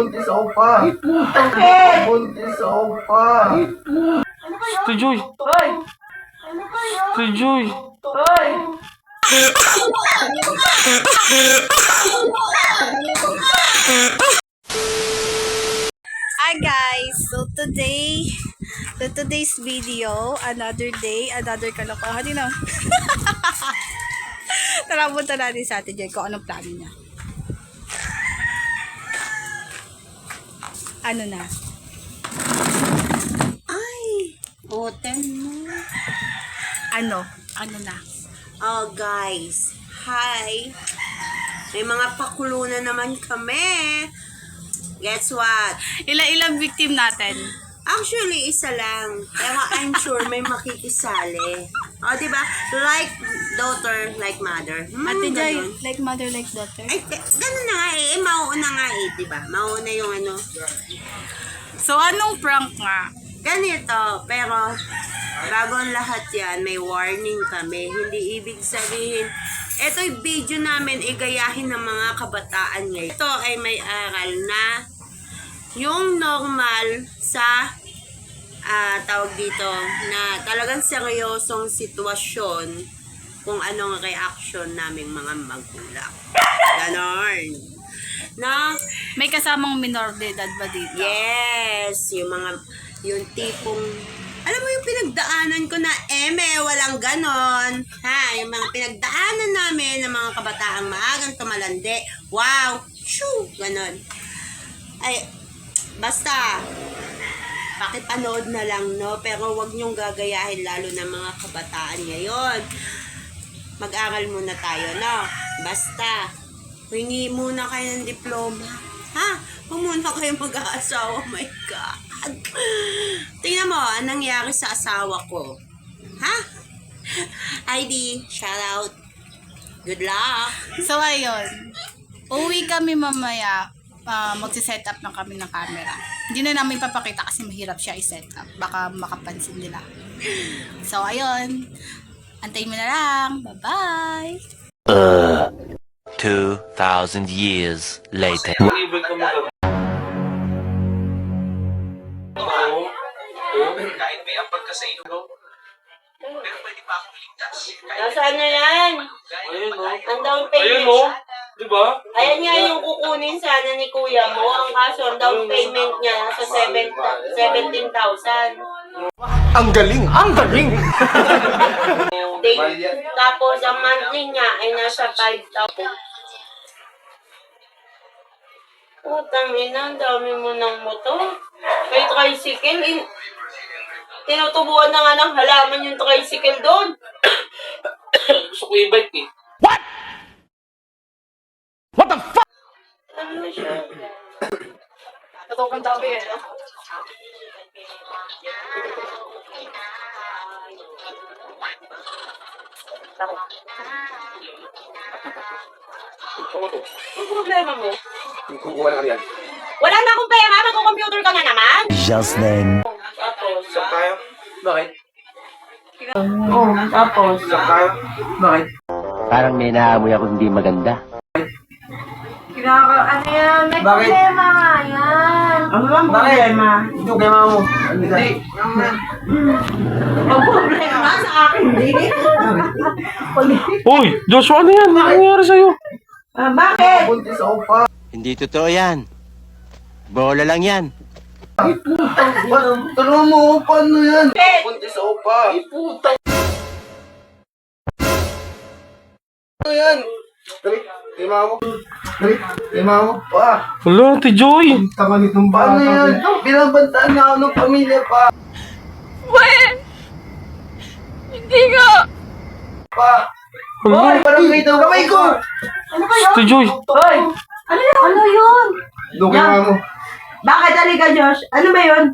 Buntis ako pa. Buntis ako pa. Si Joy. Hoy! Si Joy. Hoy! Hi guys! So today's video, another day, another kalokohan, you know. Tara, punta natin sa Ate Joy kung anong plano niya. Ano na? Ay! Hotel mo. Ano? Ano na? Oh, guys. Hi. May mga pakulo na naman kami. Guess what? Ilang victim natin? Actually, isa lang. Pero I'm sure may makikisali. O, oh, diba? Like daughter, like mother. Ate Joy, Ganun. like mother, like daughter. Ay, ganun na nga eh. Mauuna nga eh, diba? Mauuna yung ano. So, anong prank nga? Ganito, pero bago ang lahat yan, may warning kami. Hindi ibig sabihin, ito'y video namin igayahin ng mga kabataan ngayon. Ito ay may aral na yung normal sa tawag dito na talagang seryosong sitwasyon kung anong reaction naming mga magulang. Ganon. No? May kasamang minor de edad ba dito? Yes, yung tipong, alam mo yung pinagdaanan ko na, walang ganon. Ha, yung mga pinagdaanan namin ng mga kabataang maagang tumalande. Wow, shoo, ganon. Ay, basta, pakipanood na lang, no? Pero wag niyong gagayahin lalo ng mga kabataan ngayon. Mag-aral muna tayo, no? Basta, hingi muna kayo ng diploma. Ha? Huwag muna kayo mag-aasawa. Oh my God. Tingnan mo, anong nangyari sa asawa ko. Ha? ID, shout out. Good luck. So, ayun. Uwi kami mamaya. Magsiset up lang kami ng camera. Hindi na namin papakita kasi mahirap siya i-set up. Baka makapansin nila. So, ayun. Antayin mo na lang. Bye-bye! 2,000 years later. Kahit may ambag ka sa ino, pero pwede pa akong ligtas. Nasaan na yan? Ayun, no? Ang down Ayun, payment. no? Diba? Ayan nga yung kukunin sana ni kuya mo. Ang kaso, ang down payment niya sa 17,000. Ang galing! Ang galing! Tapos, ang monthly niya ay nasa 5,000. Putang ina, ang dami mo ng motor. May tricycle. Tinutubuan na nga ng halaman yung tricycle doon. Gusto ko i-bike eh. Ano siya? Totoo kang dami eh. Ang problema mo? Kukuha na yan. Wala na akong pera, mag-computer ka na naman. Just then. Tapos, Saan tayo? Bakit? tapos. Saan tayo? Bakit? Parang may naamoy ako hindi maganda. Ano yan? May Bakit? problema nga yan. Ano lang? Problema? Ito kay mama mo. Hindi. Ang problema sa akin, hindi. Uy! Joshua, ano yan? Ano nangyari sa'yo? Bakit? Buntis ako pa. Hindi totoo yan. Bola lang yan. Tulungan mo ako, paano yan? Buntis ako pa. Ano yan? Dali, kay mama mo. Dali, kay mama mo pa. Hala, Ate Joy! Tama nitong bata. Paano yan? Binabantaan na ako ng pamilya pa. Hindi nga! Pa. Hala, Parang may daw. Kamay ko! Ate Joy! Hoy! Ano yun? Doon kay mama mo. Bakit? Halika, Josh. Ano ba yun?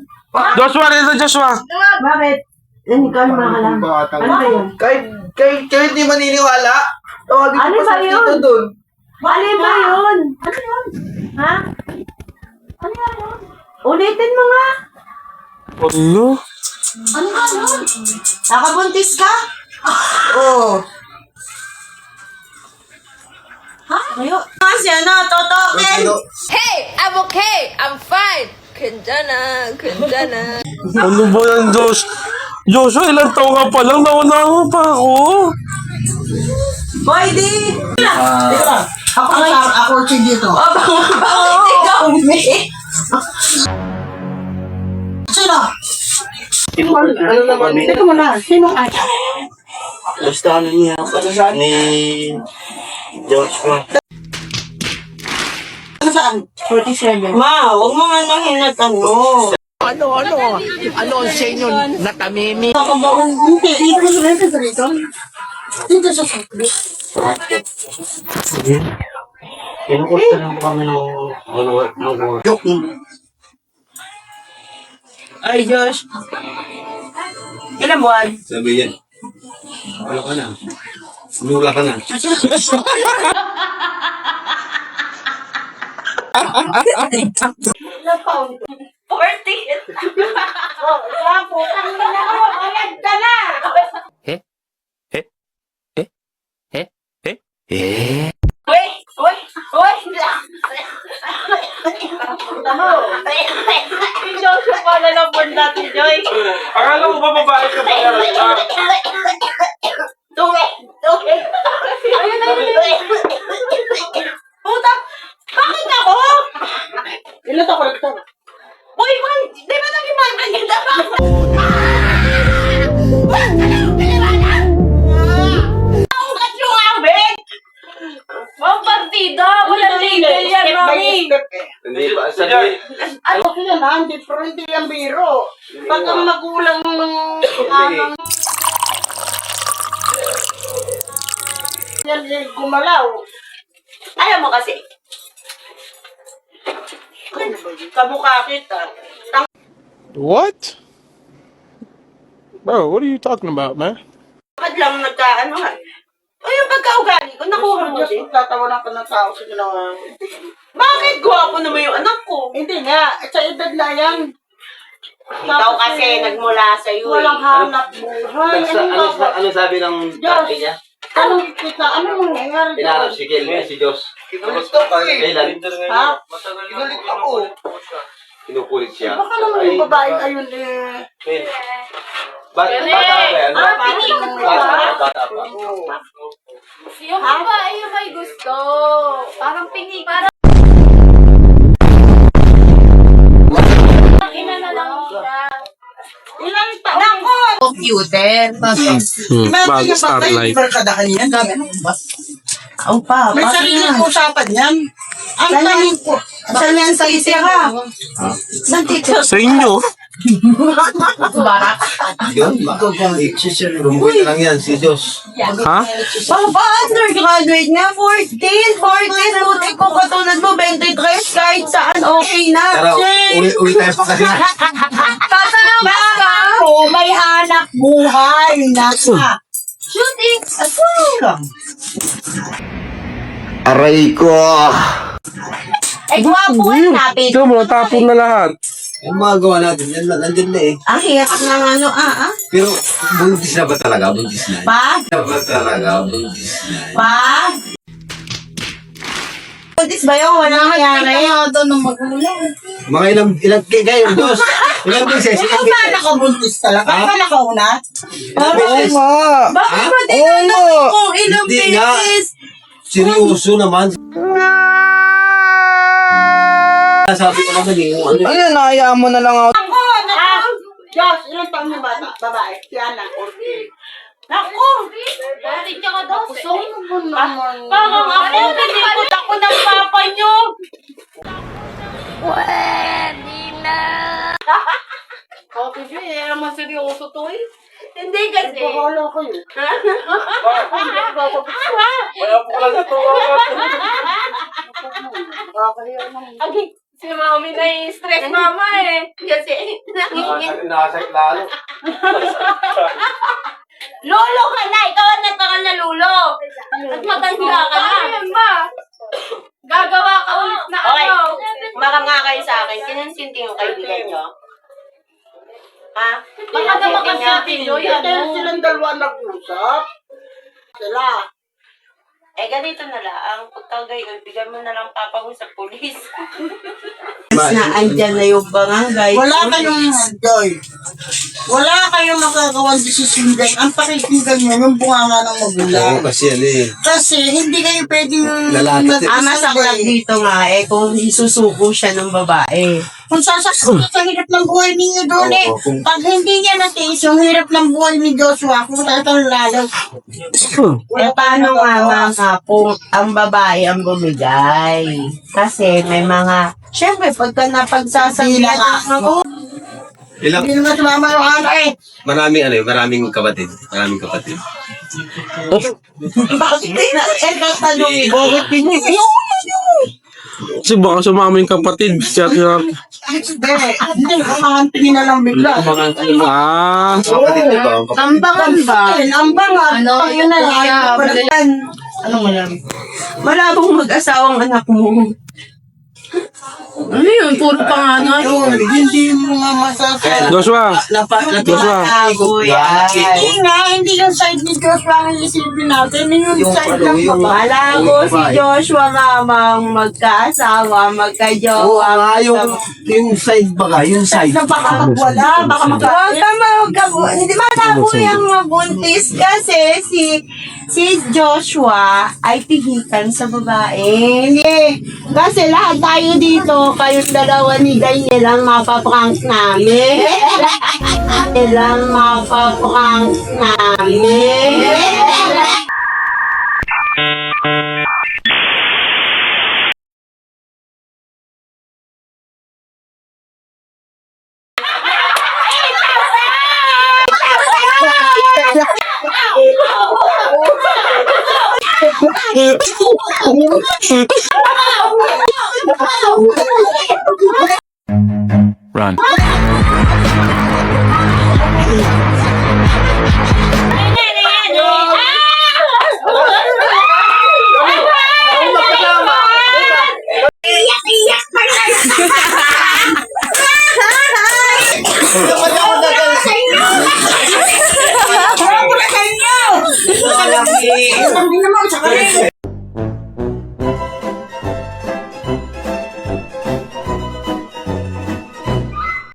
Joshua, rin Joshua! Bakit? Hindi ko alam. Batang. Ano ba yun? Kahit hindi maniniwala, tawagin Ano ko ba pa sa yun? tito doon. Alin ba yun? Ano yun? Ha? Ano yun? Ulitin mo nga. Hala? Ano nga yun? Nakabuntis ka? Oo. Ha? Ayo. Kasi ano, totokin. Hey! I'm okay! I'm Ano ba yan, Josh? Joshua, ilang taon ka pa lang, nauna pa ako. Boy, di! Ako si dito. Bakit ikaw, me? Sino? Ano naman? Teka mo na. Sino ka? Basta ano niya, ni Joshua. Ano saan? 47. Ma, huwag mo nga nang hinatano. Ano ang senyo natamimi? Hindi, dito mo rin sa rito. Dito sa sakli. Kinukusta lang po kami ng work. Ay, Josh. Ilang buwan? Sabi yan. Ano ka na? Lula ka na. Ilang pound? 40. Oh, ilang po. Ang ina mo. Ayan ka na. Wait. Tamo. Si Joshua pa na lang po natin, Joy. Akala ko ba babae ka ba yan? Tuwi. Ayun na yun. Puta, bakit ako? Ilan to ko? Uy, man, di ba naging man kita? Naugat yung amin! Mga partida, walang legal yan, mami. Hindi ba? Sabi. Ano kaya na, hindi yung biro. Pag ang magulang yan gumalaw. Ayaw mo kasi. Kamukha kita. What? Bro, what are you talking about, man? Bakit lang nagkaanohan? O yung pagkaugali ko, nakuha mo din. Tatawanan ka ng tao sa ginawa. Bakit? Gwapo naman yung anak ko. Hindi nga, sa edad na yan. Ikaw kasi nagmula sa iyo. Walang hanap buhay. Ano sabi ng tatay niya? Anong kita? Anong nangyayari? Pinarap si Kel, si Diyos. Kinulit ako eh. Kailan? Ha? Kinulit ako. Kinukulit siya. Baka naman yung babae ayun eh. Bata ba yan? Bata pa. Yung babae yung may gusto. Parang pingi. Parang ina na lang siya. Ilang taon? Nako! Computer. Bago Starlight. May sariling usapan yan. Ang tanong ko, saan yan sa isira? Sa inyo? Yun ba? Rumbuin lang yan, si Diyos. Ha? Papa, undergraduate nga, 14, buti ko katulad mo, 23, kahit saan, okay na. Tara, uwi tayo pa kasi. Tatanong ka ako, may hanap buhay na ka. Shooting, asong. Aray ko! Eh, gwapo eh, natin. Ikaw mo, natapon na lahat. Yung mga gawa natin, yan, nandun na eh. Ang hirap ng ano, Pero, buntis na ba talaga? Buntis na. Pa? Na ba talaga? Buntis na. Pa? Buntis ba yun? Walang nangyari. Mga ilang kayo, Diyos. Ilang beses, ilang beses. Paano ka buntis talaga? Ha? Paano ka una? Ilang beses. Bakit Ha? ba tinanong kung ilang Hindi nga. beses? Seryoso naman. Sabi ko naman yung ano. Ayun, naayaan mo na lang ako. Ako! Diyos, ilang taon yung bata? Babae? Si Ana, 14. Naku! Dati niya ka daw. Parang ako, tinikot ako ng papa nyo. Okay, eh. Naman seryoso to eh. Hindi kasi. Bahala kayo. May apo lang ito. Okay. Si mami na stress mama eh. Kasi Nakasay lalo. Lolo ka na! Ikaw ang nagpakal na lulo! At matanda ka na! ano yan ba? Gagawa ka ulit na Okay. ano. Makanga kayo sa akin. Kinonsinti yung kaibigan nyo. Ha? Baka naman kasi natin yun. Kaya silang dalawa nag-usap. Sila. ganito na lang. Pagka gayon, bigyan mo na lang papa mo sa pulis. Na andyan na yung barangay. Wala kayong Joy. Wala kayong magagawang desisyon dyan. Ang pakikinggan nyo yung bunganga ng magulang. kasi yan eh. Kasi hindi kayo pwedeng Lalapit eh. Masaklap dito nga kung isusuko siya ng babae. Kung sasakit sa hirap ng buhay ninyo doon eh. Oo, kung- Pag hindi niya natiis yung hirap ng buhay ni Joshua, kung tatang lalo. Paano nga mga kung ang babae ang bumigay? Kasi may mga, syempre pagka napagsasabihan ng mga Ilang, Hindi naman tumama yung ano eh. maraming kapatid. Maraming kapatid. bakit na, tanongin mo, Kasi baka sumama yung kapatid. Kaya, Hindi, kakahantingin na lang bigla. ah, Kapatid niyo ba? ambangan ba? Ambangan. Ano, yun na lang. Ano mo lang? Malabong mag-asawang anak mo. Ano yun? Puro panganay. Hindi mo nga masasabi. Joshua, Joshua. Hindi nga, hindi yung side ni Joshua ang isipin natin. Yung side ng babae. Malago si Joshua mamang magkaasawa, magkajowa. yung side baga, yung side. Na baka magwala, baka Huwag ka hindi malabo yung mabuntis kasi si Joshua ay pihikan sa babae. Hindi. Kasi lahat tayo dito, kayong dalawa ni Daniel ang mapaprank namin. Ilang mapaprank namin. Run. Hindi naman,